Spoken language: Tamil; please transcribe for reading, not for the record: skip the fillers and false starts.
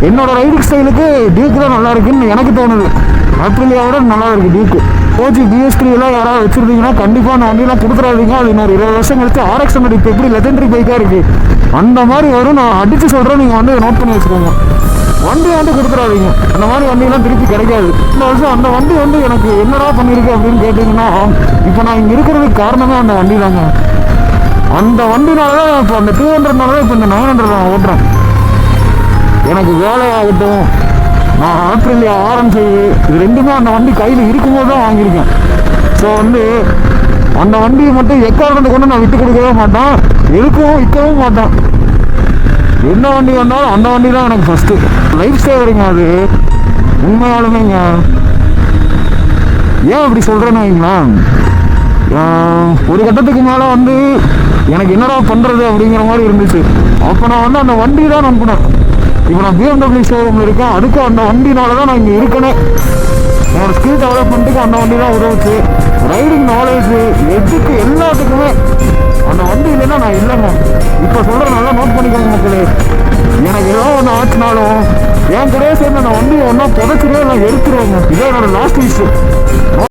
என்னோட ரைடிங் ஸ்டைலுக்கு டியூக்கு தான் நல்லா இருக்குன்னு எனக்கு தோணுது. ஆப்ரிலியாவோட நல்லா இருக்கு டியூக்கு. ஓஜி BS3 எல்லாம் யாராவது வச்சிருந்தீங்கன்னா கண்டிப்பாக அந்த வண்டியெல்லாம் கொடுத்துடாதீங்க. அது இன்னொரு 20 வருஷம் கழிச்சு RX 100 இப்போ எப்படி லெஜெண்டரி பைக்காக இருக்குது அந்த மாதிரி வரும். நான் அடித்து சொல்கிறேன், நீங்கள் வந்து நோட் பண்ணி வச்சுக்கோங்க. வண்டி வந்து கொடுத்துடாதீங்க. அந்த மாதிரி வண்டியெல்லாம் திருப்பி கிடைக்காது. இந்த வருஷம் அந்த வண்டி வந்து எனக்கு என்னடா பண்ணியிருக்கு அப்படின்னு கேட்டிங்கன்னா, இப்போ நான் இங்கே இருக்கிறதுக்கு காரணமே அந்த வண்டி தாங்க. அந்த வண்டினால தான் இப்போ அந்த 200 இப்போ இந்த 900 நான் ஓட்டுறேன். எனக்கு வேலையாகட்டும், நான் ஆப்ரிலியா R15 இது ரெண்டுமே அந்த வண்டி கையில் இருக்கும்போது தான் வாங்கியிருக்கேன். ஸோ வந்து அந்த வண்டியை மட்டும் எக்காரணத்தை கொண்டு நான் விட்டு கொடுக்கவே மாட்டேன், விற்கவும் மாட்டேன். என்ன வண்டி வந்தாலும் அந்த வண்டி தான் எனக்கு ஃபஸ்ட்டு. லைஃப் சேவருங்க அது உண்மையாலுமேங்க. ஏன் அப்படி சொல்கிறேன்னு வைங்களா, ஒரு கட்டத்துக்கு மேலே வந்து எனக்கு என்னடா பண்ணுறது அப்படிங்கிற மாதிரி இருந்துச்சு. அப்போ நான் வந்து அந்த வண்டி தான் நம்பினேன். இப்போ நான் BMW ஷோரூமில் இருக்கேன், அதுக்கும் அந்த வண்டினால தான் நான் இங்கே இருக்கேனே. என்னோடய ஸ்கில் டெவலப்மெண்ட்டுக்கு அந்த வண்டி தான் உதவுச்சு. ரைடிங் நாலேஜு எதுக்கு எல்லாத்துக்குமே அந்த வண்டி இல்லைன்னா நான் இல்லைங்க. இப்போ சொல்கிறேன், நல்லா நோட் பண்ணிக்கோங்க மக்களே. எனக்கு ஏதோ ஒன்று ஆச்சுனாலும் என் கூடயே சேர்ந்து அந்த வண்டியை ஒன்றா புதைச்சிட்டே நான் எடுத்துருவேங்க. இதே என்னோட லாஸ்ட் விஷயம்.